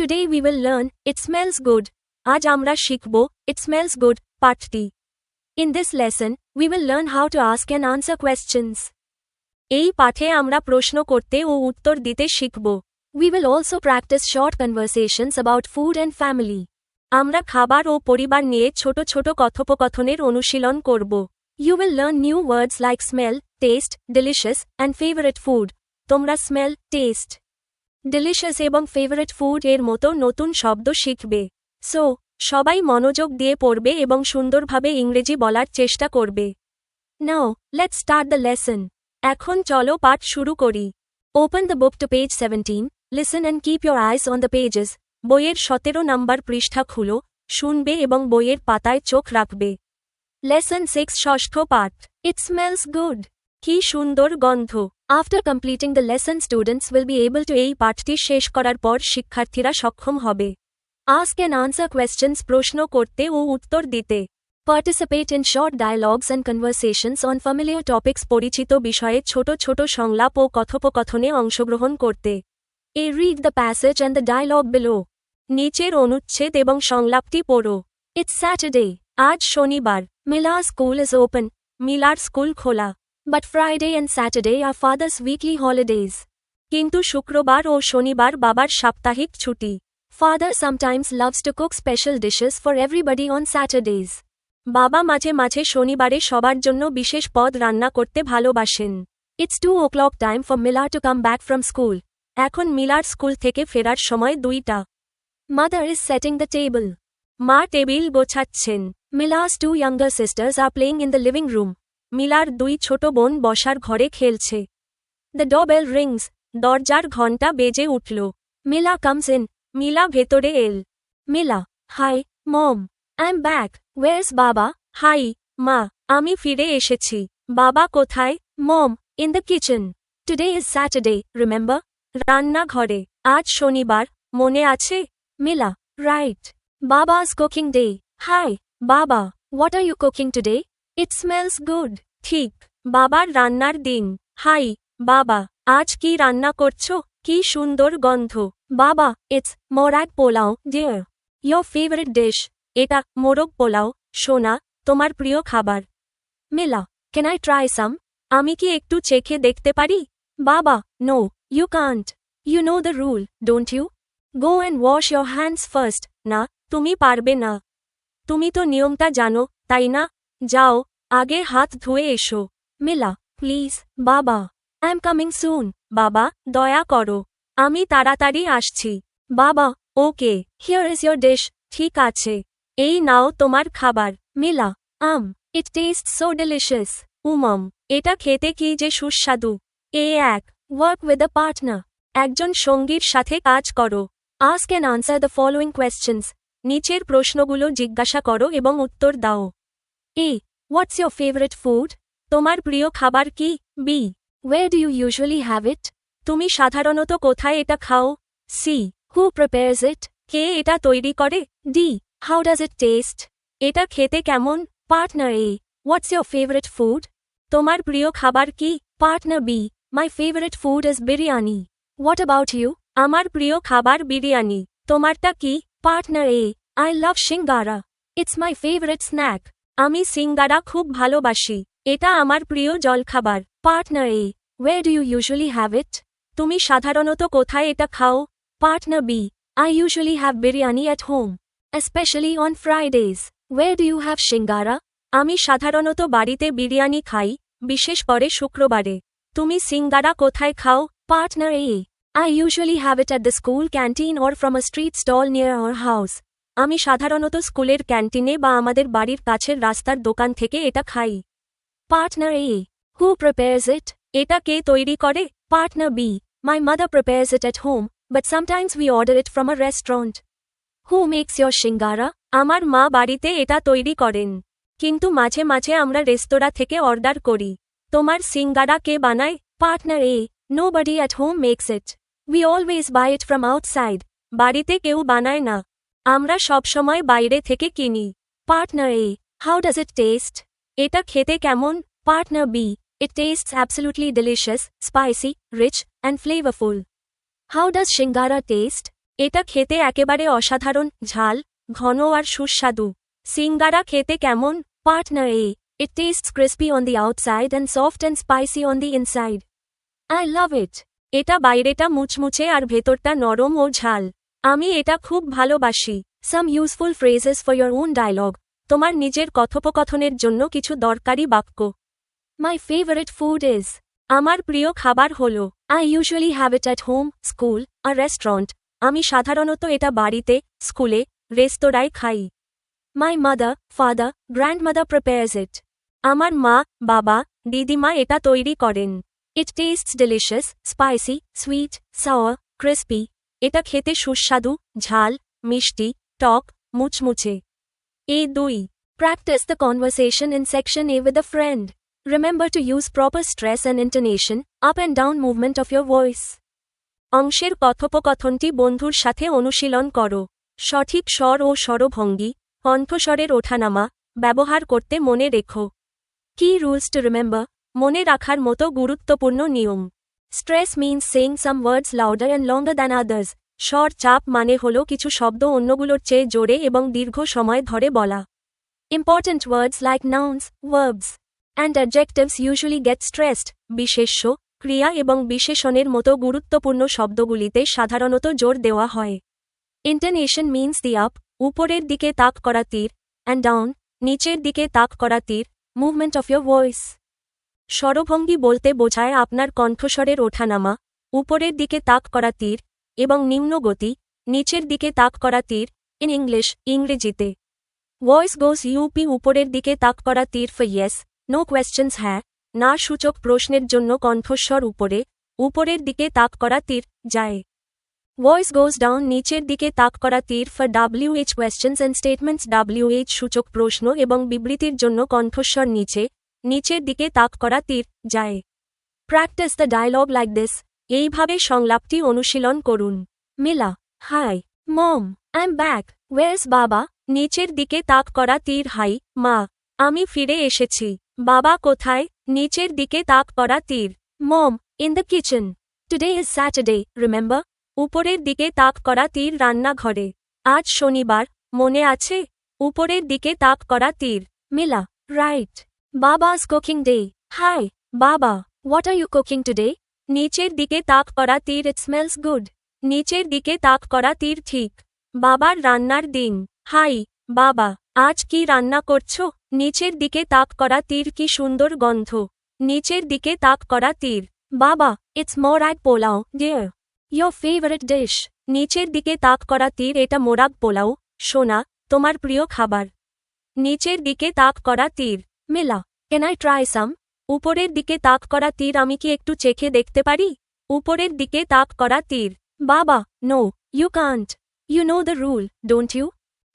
Today we will learn, it smells good. আজ আমরা শিখব, it smells good, part 3. In this lesson, we will learn how to ask and answer questions. এই পাঠে আমরা প্রশ্ন করতে ও উত্তর দিতে শিখব. We will also practice short conversations about food and family. আমরা খাবার ও পরিবার নিয়ে ছোট ছোট কথোপকথনের অনুশীলন করব. You will learn new words like smell, taste, delicious, and favorite food. তোমরা smell, taste, delicious এবং favorite food এর মতো নতুন শব্দ শিখবে. So, সবাই মনোযোগ দিয়ে পড়বে এবং সুন্দরভাবে ইংরেজি বলার চেষ্টা করবে. Now, let's start the lesson. এখন চলো পাঠ শুরু করি. Open the book to page 17, listen and keep your eyes on the pages. বইয়ের 17 নম্বর পৃষ্ঠা খুলো, শুনবে এবং বইয়ের পাতায় চোখ রাখবে. Lesson 6 ষষ্ঠ পাঠ. It smells good. কি সুন্দর গন্ধ. After completing the lesson, students will be able to এই পাঠটি শেষ করার পর শিক্ষার্থীরা সক্ষম হবে. Ask and answer questions প্রশ্ন করতে ও উত্তর দিতে. Participate in short dialogues and conversations on familiar topics পরিচিত বিষয়ে ছোট ছোট সংলাপ ও কথোপকথনে অংশগ্রহণ করতে. Read the passage and the dialogue below. নিচের অনুচ্ছেদ এবং সংলাপটি পড়ো. It's Saturday. আজ শনিবার. Mila's school is open. Miller school খোলা. But Friday and Saturday are father's weekly holidays. কিন্তু শুক্রবার ও শনিবার বাবার সাপ্তাহিক ছুটি. Father sometimes loves to cook special dishes for everybody on Saturdays. বাবা মাঝে মাঝে শনিবারে সবার জন্য বিশেষ পদ রান্না করতে ভালোবাসেন. It's 2 o'clock time for Mila to come back from school. এখন মিলার স্কুল থেকে ফেরার সময় 2টা. Mother is setting the table. মা table গোছাচ্ছেন. Mila's 2 younger sisters are playing in the living room. Miller 2 ছোট বোন বসার ঘরে খেলছে. The doorbell rings. দরজার ঘণ্টা বেজে উঠল. Mila comes in. মিলা ভেতরে এল. Mila, hi, mom. I'm back. Where's Baba? Hi, মা, আমি ফিরে এসেছি. বাবা কোথায়? Mom, in the kitchen. Today is Saturday, remember? রান্নাঘরে. আজ শনিবার, মনে আছে? Mila, right. Baba's cooking day. Hi, Baba, what are you cooking today? It smells good. ঠিক, বাবার রান্নার দিন. হাই, বাবা, আজ কি রান্না করছো? কি সুন্দর গন্ধ. বাবা, it's morag pulao, dear. Your favorite dish. এটা মোরগ পোলাও, সোনা, তোমার প্রিয় খাবার. Mila, can I try some? আমি কি একটু চেখে দেখতে পারি? বাবা, no, you can't. You know the rule, don't you? Go and wash your hands first. না, তুমি পারবে না. তুমি তো নিয়মটা জানো, তাই না? যাও, আগে হাত ধুয়ে এসো. Mila, প্লিজ, বাবা. I'm coming soon. বাবা, দয়া করো. আমি তাড়াতাড়ি আসছি. বাবা, ওকে, here is your dish. ঠিক আছে. এই নাও তোমার খাবার. Mila, it tastes so delicious. এটা খেতে কি যে সুস্বাদু. এক, work with a partner. একজন সঙ্গীর সাথে কাজ করো. Ask and answer the following questions. নিচের প্রশ্নগুলো জিজ্ঞাসা করো এবং উত্তর দাও. A, what's your favorite food? তোমার প্রিয় খাবার কি? B, where do you usually have it? তুমি সাধারণত কোথায় এটা খাও? C, who prepares it? কে এটা তৈরি করে? D, how does it taste? এটা খেতে কেমন? Partner A, what's your favorite food? তোমার প্রিয় খাবার কি? Partner B, my favorite food is biryani. What about you? আমার প্রিয় খাবার বিরিয়ানি. তোমারটা কি? Partner A, I love shingara. It's my favorite snack. আমি সিঙ্গারা খুব ভালোবাসি. এটা আমার প্রিয় জলখাবার. Partner A, where do you usually have it? তুমি সাধারণত কোথায় এটা খাও? Partner B, I usually have biryani at home. Especially on Fridays. Where do you have shingara? আমি সাধারণত বাড়িতে বিরিয়ানি খাই, বিশেষ করে শুক্রবারে. তুমি সিঙ্গারা কোথায় খাও? Partner A, I usually have it at the school canteen or from a street stall near our house. আমি সাধারণত স্কুলের ক্যান্টিনে বা আমাদের বাড়ির কাছের রাস্তার দোকান থেকে এটা খাই. Partner A, who prepares it? এটা কে তৈরি করে? Partner B, my mother prepares it at home, but sometimes we order it from a restaurant. Who makes your shingara? আমার মা বাড়িতে এটা তৈরি করেন. কিন্তু মাঝে মাঝে আমরা রেস্তোরাঁ থেকে অর্ডার করি. তোমার সিঙ্গারা কে বানায়? Partner A, nobody at home makes it. We always buy it from outside. বাড়িতে কেউ বানায় না. আমরা সবসময় বাইরে থেকে কিনি. Partner A, how does it taste? এটা খেতে কেমন? Partner B, it tastes absolutely delicious, spicy, rich, and flavorful. How does shingara taste? এটা খেতে একেবারে অসাধারণ, ঝাল, ঘন আর সুস্বাদু। সিঙ্গারা খেতে কেমন? Partner A, It tastes crispy on the outside and soft and spicy on the inside. I love it. এটা বাইরেটা মুচমুচে আর ভেতরটা নরম ও ঝাল। আমি এটা খুব ভালোবাসি। Some useful phrases for your own dialogue. তোমার নিজের কথোপকথনের জন্য কিছু দরকারি বাক্য। My favorite food is. আমার প্রিয় খাবার হলো। I usually have it at home, school, or restaurant. আমি সাধারণত এটা বাড়িতে, স্কুলে, রেস্তোরাঁয় খাই। My mother, father, grandmother prepares it. আমার মা, বাবা, দিদিমা এটা তৈরি করেন। It tastes delicious, spicy, sweet, sour, crispy. এটা খেতে সুস্বাদু, ঝাল, মিষ্টি, টক, মুচমুচে। A2. Practice the conversation in section A with a friend. Remember to use proper stress and intonation, up and down movement of your voice. অংশের কথোপকথনটি বন্ধুর সাথে অনুশীলন করো। সঠিক স্বর ও স্বরভঙ্গি, কণ্ঠস্বরের ওঠানামা, ব্যবহার করতে মনে রেখো। Key rules to remember. মনে রাখার মতো গুরুত্বপূর্ণ নিয়ম। Stress means saying some words louder and longer than others. স্বর চাপ মানে হল কিছু শব্দ অন্যগুলোর চেয়ে জোরে এবং দীর্ঘ সময় ধরে বলা। Important words like nouns, verbs, and adjectives usually get stressed. বিশেষ্য, ক্রিয়া এবং বিশেষণের মতো গুরুত্বপূর্ণ শব্দগুলিতে সাধারণত জোর দেওয়া হয়। Intonation means the up, উপরের দিকে তাক করা তীর, and down, নিচের দিকে তাক করা তীর, movement of your voice. স্বরভঙ্গি বলতে বোঝায় আপনার কণ্ঠস্বরের ওঠানামা, উপরের দিকে তাক করা তীর, এবং নিম্ন গতি, নিচের দিকে তাক করা তীর, ইন ইংলিশ, ইংরেজিতে। ভয়েস গোজ ইউপি উপরের দিকে তাক করা তীর ফর ইয়েস, নো কোয়েশ্চেন্স হ্যাঁ, না সূচক প্রশ্নের জন্য কণ্ঠস্বর উপরে, উপরের দিকে তাক করা তীর, যায়। ভয়েস গোজ ডাউন নিচের দিকে তাক করা তীর for WH questions and statements WH সূচক প্রশ্ন এবং বিবৃতির জন্য কণ্ঠস্বর নিচে, নিচের দিকে তাক করা তীর, যায়। Practice the dialogue like this. এইভাবে সংলাপটি অনুশীলন করুন। Mila, hi, mom, I am back, where's baba, নিচের দিকে তাক করা তীর হাই, মা, আমি ফিরে এসেছি। বাবা কোথায়? নিচের দিকে তাক করা তীর, mom, in the kitchen. Today is Saturday, remember, উপরের দিকে তাক করা তীর রান্নাঘরে। আজ শনিবার, মনে আছে? উপরের দিকে তাক করা তীর, মিলা, right. বাবা's cooking day. Hi, Baba. What are you cooking today? নিচের দিকে তাক করা তীর it smells good. নিচের দিকে তাক করা তীর ঠিক। বাবার রান্নার দিন। হাই, বাবা, আজ কি রান্না করছো? নিচের দিকে তাক করা তীর কি সুন্দর গন্ধ। নিচের দিকে তাক করা তীর। বাবা, it's morag pulao, dear. Your favorite dish. নিচের দিকে তাক করা তীর এটা মোরাগ পোলাও, সোনা, তোমার প্রিয় খাবার। নিচের দিকে তাক করা তীর। মিলা, ক্যান আই ট্রাই সাম? উপরের দিকে তাক করা তীর আমি কি একটু চেখে দেখতে পারি? উপরের দিকে তাক করা তীর। বাবা, no, you can't. You know the rule, don't you?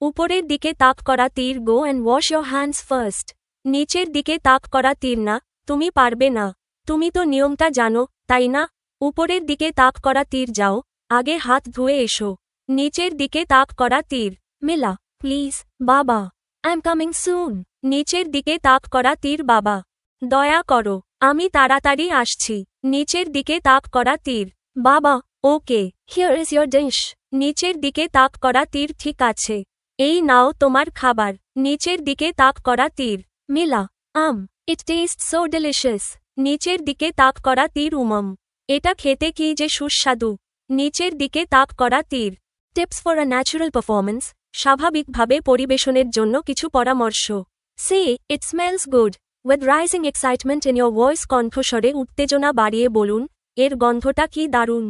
উপরের দিকে তাক করা তীর go and wash your hands first. নিচের দিকে তাক করা তীর না, তুমি পারবে না। তুমি তো নিয়মটা জানো, তাই না? উপরের দিকে তাক করা তীর যাও, আগে হাত ধুয়ে এসো। নিচের দিকে তাক করা তীর। মিলা, প্লিজ, বাবা, আই এম কামিং সুন। নিচের দিকে তাক করা তীর বাবা, দয়া করো, আমি তাড়াতাড়ি আসছি। নিচের দিকে তাক করা তীর। বাবা, ওকে, হিয়ার ইজ ইয়োর ডিশ। নিচের দিকে তাক করা তীর ঠিক আছে। এই নাও তোমার খাবার। নিচের দিকে তাক করা তীর। মিলা, ইট টেস্ট সো ডিলিশিয়াস। নিচের দিকে তাক করা তীর উমম, এটা খেতে কি যে সুস্বাদু। নিচের দিকে তাক করা তীর। Tips for a natural performance. স্বাভাবিকভাবে পরিবেশনের জন্য কিছু পরামর্শ। Say, it smells good. With rising excitement in your voice কণ্ঠস্বরে উত্তেজনা বাড়িয়ে বলুন, এর গন্ধটা কি দারুণ।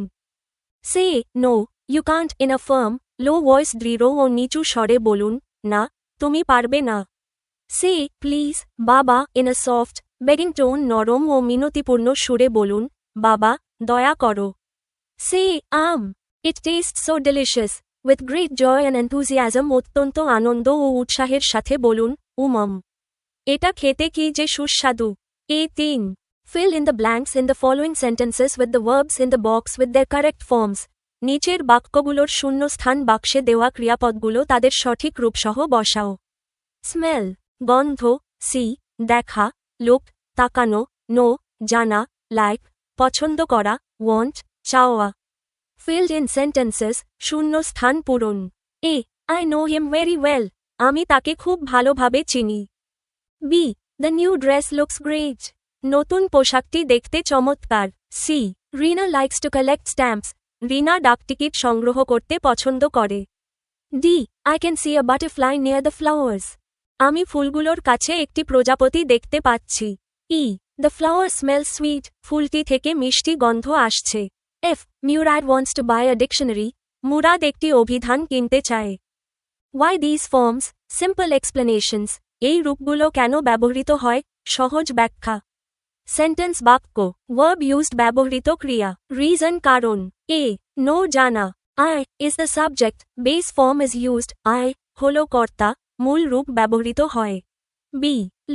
Say, no, you can't in a firm, low voice দৃঢ় ও নিচু স্বরে বলুন, না, তুমি পারবে না। Say, please, baba in a soft, begging tone নরম ও মিনতিপূর্ণ সুরে বলুন, বাবা, দয়া করো। Say, it taste so delicious. With great joy and enthusiasm অত্যন্ত আনন্দ ও উৎসাহের সাথে বলুন, উমম, এটা খেতে কি যে সুস্বাদু। A3. Fill in the blanks in the following sentences with the verbs in the box with their correct forms. নিচের বাক্যগুলোর শূন্যস্থান বাক্সে দেওয়া ক্রিয়াপদগুলো তাদের সঠিক রূপসহ বসাও। স্মেল, গন্ধ, সি, দেখা, লুক, তাকানো, নো, জানা, লাইক, পছন্দ করা, ওয়ান্ট, চাওয়া। Filled in sentences, শূন্য স্থান পূরণ। A. I know him very well. আমি তাকে খুব ভালোভাবে চিনি। B. The new dress looks great. নতুন পোশাকটি দেখতে চমৎকার। C. Rina likes to collect stamps. রিনা ডাকটিকিট সংগ্রহ করতে পছন্দ করে। D. I can see a butterfly near the flowers. আমি ফুলগুলোর কাছে একটি প্রজাপতি দেখতে পাচ্ছি। E. The flower smells sweet. ফুলটি থেকে মিষ্টি গন্ধ আসছে। F. Murad wants to buy a dictionary. Murad একটি অভিধান কিনতে চায়। Why these forms? Simple explanations. এই রূপগুলো কেন ব্যবহৃত হয়? সহজ ব্যাখ্যা। সেন্টেন্স বাক্য। ভার্ব ইউজড ব্যবহৃত ক্রিয়া। রিজন কারণ। A. No জানা। I is the subject. Base form is used. I হলো কর্তা, মূল রূপ ব্যবহৃত হয়। B.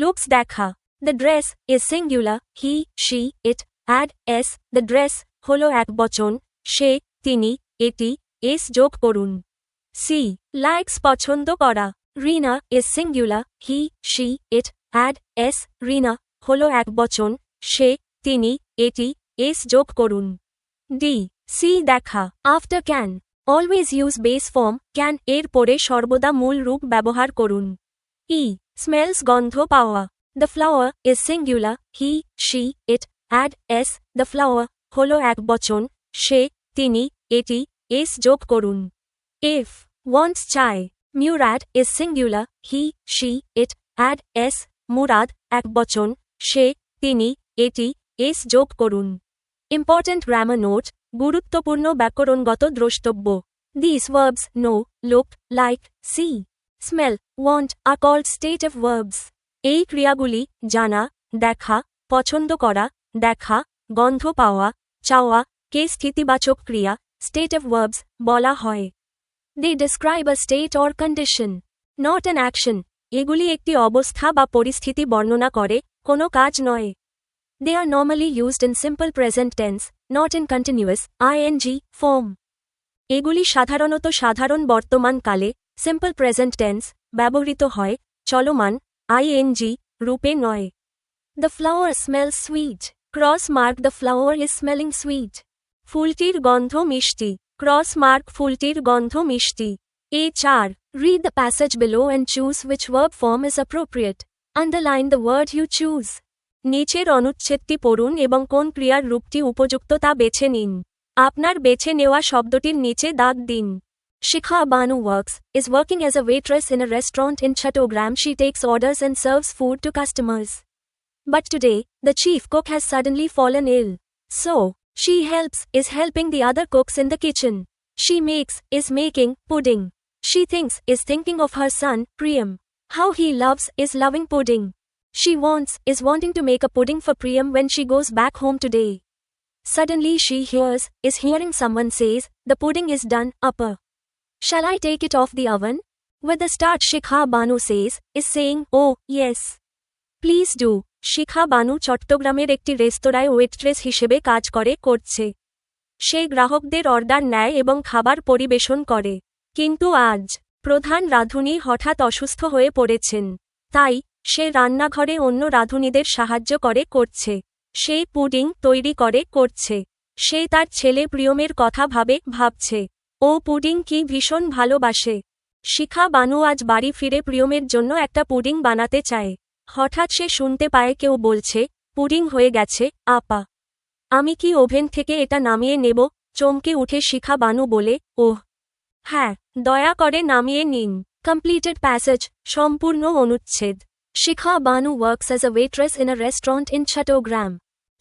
Looks দেখা। The dress is singular. He, she, it. Add s. The dress হলো একবচন। সে, তিনি, এটি, s যোগ করুন। C. Likes পছন্দ করা। Rina is singular. He, she, it. Add s. Rina হলো একবচন। সে, তিনি, এটি, s যোগ করুন। D. See দেখা। After can. Always use base form. Can এর পরে সর্বদা মূল রূপ ব্যবহার করুন। E. Smells গন্ধ পাওয়া। The flower is singular. He, she, it. Add s. The flower হলো একবচন। সে, তিনি, এটি, s যোগ করুন। If. Wants চায়। Murad is singular. He, she, it. Add s. Murad একবচন। সে, তিনি, এটি, s যোগ করুন। Important grammar note. গুরুত্বপূর্ণ ব্যাকরণগত দ্রষ্টব্য। These verbs know, look, like, see, smell, want are called stative verbs. এই ক্রিয়াগুলি জানা, দেখা, পছন্দ করা, দেখা, গন্ধ পাওয়া, চাওয়া কে স্থিতিবাচক ক্রিয়া stative verbs বলা হয়। They describe a state or condition, not an action. এগুলি একটি অবস্থা বা পরিস্থিতি বর্ণনা করে, কোনো কাজ নয়। They are normally used in simple present tense, not in continuous, ing, form. এগুলি সাধারণত সাধারণ বর্তমান কালে, simple present tense, ব্যবহৃত হয়, চলমান, ing, রূপে নয়। The flower smells sweet. Cross mark the flower is smelling sweet. ফুলটির গন্ধ মিষ্টি। Cross mark ফুলটির গন্ধ মিষ্টি। A4. Read the passage below and choose which verb form is appropriate. Underline the word you choose. নিচের অনুচ্ছেদটি পড়ুন এবং কোন ক্রিয়ার রূপটি উপযুক্ত তা বেছে নিন। আপনার বেছে নেওয়া শব্দটির নিচে দাগ দিন। Shikha Banu is working as a waitress in a restaurant in Chattogram. She takes orders and serves food to customers. But today, the chief cook has suddenly fallen ill. So, she is helping the other cooks in the kitchen. She is making, pudding. She is thinking of her son, Priyam. How he is loving pudding. She is wanting to make a pudding for Priyam when she goes back home today. Suddenly she is hearing someone says, the pudding is done, upper. Shall I take it off the oven? With the start Shikha Banu is saying, oh, yes. Please do. Shikha Banu চট্টগ্রামের একটি রেস্তোরাঁয় waitress হিসেবে কাজ করছে। সে গ্রাহকদের order নেয় এবং খাবার পরিবেশন করে। কিন্তু আজ, প্রধান রাঁধুনি হঠাৎ অসুস্থ হয়ে পড়েছেন। তাই, সে রান্নাঘরে অন্য রাঁধুনিদের সাহায্য করছে। সে পুডিং তৈরি করছে। সে তার ছেলে প্রিয়মের কথা ভাবছে। ও পুডিং কি ভীষণ ভালোবাসে। শিখা বানু আজ বাড়ি ফিরে প্রিয়মের জন্য একটা পুডিং বানাতে চায়। হঠাৎ সে শুনতে পায় কেউ বলছে, পুডিং হয়ে গেছে, আপা। আমি কি ওভেন থেকে এটা নামিয়ে নেব? চমকে উঠে শিখা বানু বলে, ওহ হ্যাঁ, দয়া করে নামিয়ে নিন। কমপ্লিটেড প্যাসেজ, সম্পূর্ণ অনুচ্ছেদ। Shikha Banu works as a waitress in a restaurant in Chattogram.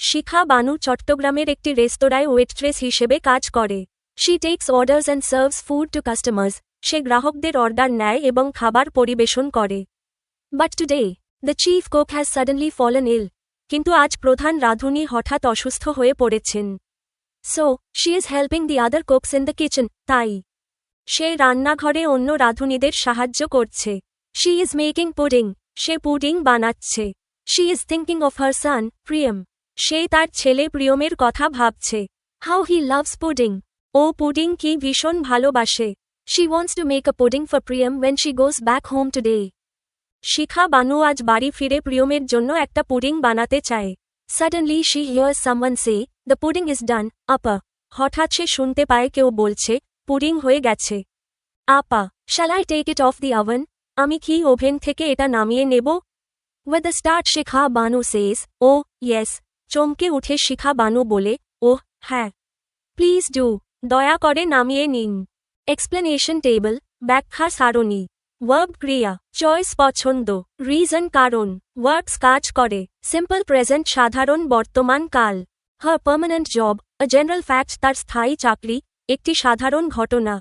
শিখা বানু চট্টগ্রামের একটি রেস্তোরাঁয় ওয়েট্রেস হিসেবে কাজ করে। She takes orders and serves food to customers. সে গ্রাহকদের অর্ডার নেয় এবং খাবার পরিবেশন করে। But today, the chief cook has suddenly fallen ill. কিন্তু আজ প্রধান রাঁধুনি হঠাৎ অসুস্থ হয়ে পড়েছেন। So, she is helping the other cooks in the kitchen. তাই, সে রান্নাঘরে অন্য রাঁধুনিদের সাহায্য করছে। She is making pudding. সে পুডিং বানাচ্ছে। She is thinking of her son, Priyam. সে তার ছেলে প্রিয়মের কথা ভাবছে। How he loves pudding. ও পুডিং কি ভীষণ ভালোবাসে। She wants to make a pudding for Priyam when she goes back home today. শিখা বানু আজ বাড়ি ফিরে প্রিয়মের জন্য একটা পুডিং বানাতে চায়। Suddenly she hears someone say, the pudding is done, upper. হঠাৎ সে শুনতে পায় কেউ বলছে পুডিং হয়ে গেছে। আপা, shall I take it off the oven? আমি কি ওভেন থেকে এটা নামিয়ে নেব? With the start Shikha Banu says, oh yes. চমকে উঠে শিখা বানু বলে, ওহ হ্যাঁ। প্লিজ ডু, দয়া করে নামিয়ে নিন। এক্সপ্লেনেশন টেবল, ব্যাখ্যা সারণী। ভার্ব ক্রিয়া, চয়েস পছন্দ, রিজন কারণ, ভার্বস কাজ করে, সিম্পল প্রেজেন্ট সাধারণ বর্তমান কাল। Her permanent job, a general fact তার স্থায়ী চাকরি, একটি সাধারণ ঘটনা।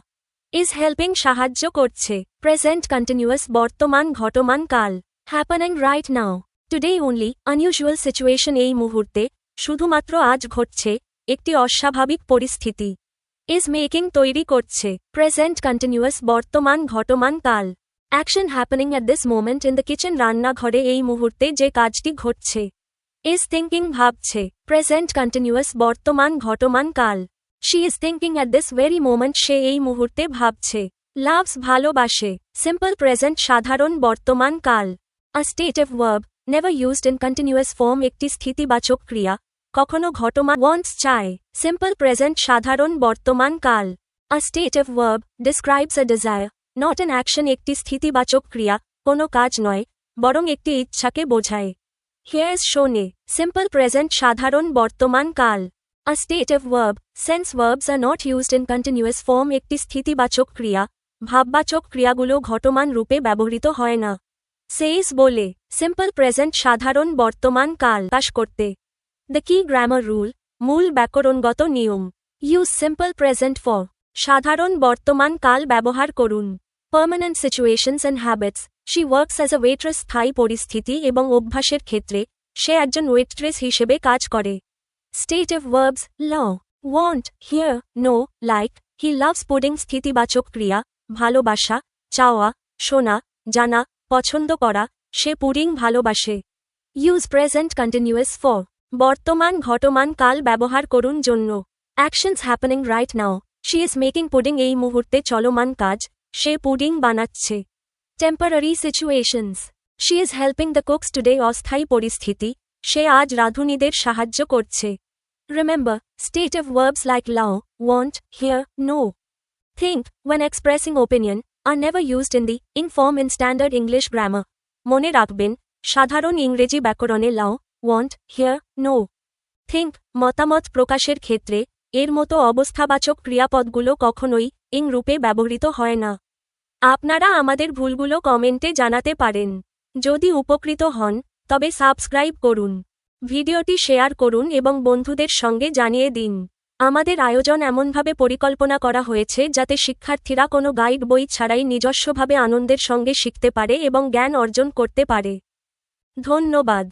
ইজ হেল্পিং সাহায্য করছে, প্রেজেন্ট কন্টিনিউয়াস বর্তমান ঘটমান কাল। হ্যাপেনিং রাইট নাও, টুডে অনলি, আনইউজুয়াল সিচুয়েশন এই মুহূর্তে, শুধুমাত্র আজ ঘটছে, একটি অস্বাভাবিক পরিস্থিতি। ইজ মেকিং তৈরি করছে, প্রেজেন্ট কন্টিনিউয়াস বর্তমান ঘটমান কাল। Action happening at this moment in the kitchen রান্নাঘরে এই মুহূর্তে যে কাজটি ঘটছে। ইজ থিঙ্কিং ভাবছে, প্রেজেন্ট কন্টিনিউয়াস বর্তমান ঘটমান কাল। She is thinking at this very moment সে এই মুহূর্তে ভাবছে। লাভস ভালোবাসে, সিম্পল প্রেজেন্ট সাধারণ বর্তমান কাল। A stative verb, never used in continuous form একটি স্থিতিবাচক ক্রিয়া, কখনো ঘটমান ওয়ান্টস চায়, সিম্পল প্রেজেন্ট সাধারণ বর্তমান কাল। A stative verb describes a desire, not an action একটি স্থিতিবাচক ক্রিয়া, কোনো কাজ নয়, বরং একটি ইচ্ছাকে বোঝায়। হিয়ার্স শোনে, সিম্পল প্রেজেন্ট সাধারণ বর্তমান কাল। A stative verb, sense verbs are not used in continuous form একটি স্থিতিবাচক ক্রিয়া, ভাববাচক ক্রিয়াগুলো ঘটমান রূপে ব্যবহৃত হয় না। সেইস বলে, সিম্পল প্রেজেন্ট সাধারণ বর্তমান কাল প্রকাশ করতে। দ্য কি গ্রামার রুল, মূল ব্যাকরণগত নিয়ম। ইউজ সিম্পল প্রেজেন্ট ফর, সাধারণ বর্তমান কাল ব্যবহার করুন। Permanent situations and habits, she works as a waitress স্থায়ী পরিস্থিতি এবং অভ্যাসের ক্ষেত্রে, সে একজন ওয়েট্রেস হিসেবে কাজ করে। Stative verbs, love, want, here, know, like, he loves pudding স্থিতিবাচক ক্রিয়া, ভালোবাসা, চাওয়া, শোনা, জানা, পছন্দ করা, সে পুডিং ভালোবাসে। ইউজ প্রেজেন্ট কন্টিনিউয়াস ফর, বর্তমান ঘটমান কাল ব্যবহার করুন জন্য। Actions happening right now, she is making pudding এই মুহূর্তে চলমান কাজ, সে পুডিং বানাচ্ছে। Temporary situations, she is helping the cooks today অস্থায়ী পরিস্থিতি, সে আজ রাঁধুনিদের সাহায্য করছে। Remember, stative verbs like love, want, here, no, think, when expressing opinion, are never used in the ing form in standard English grammar. মনে রাখবেন, সাধারণ ইংরেজি ব্যাকরণে লাভ, ওয়ান্ট, হিয়ার, নো, থিঙ্ক মতামত প্রকাশের ক্ষেত্রে এর মতো অবস্থাবাচক ক্রিয়াপদগুলো কখনোই ইং রূপে ব্যবহৃত হয় না। আপনারা আমাদের ভুলগুলো কমেন্টে জানাতে পারেন। যদি উপকৃত হন, তবে সাবস্ক্রাইব করুন, ভিডিওটি শেয়ার করুন এবং বন্ধুদের সঙ্গে জানিয়ে দিন। আমাদের আয়োজন এমনভাবে পরিকল্পনা করা হয়েছে যাতে শিক্ষার্থীরা কোনো গাইড বই ছাড়াই নিজস্বভাবে আনন্দের সঙ্গে শিখতে পারে এবং জ্ঞান অর্জন করতে পারে। ধন্যবাদ।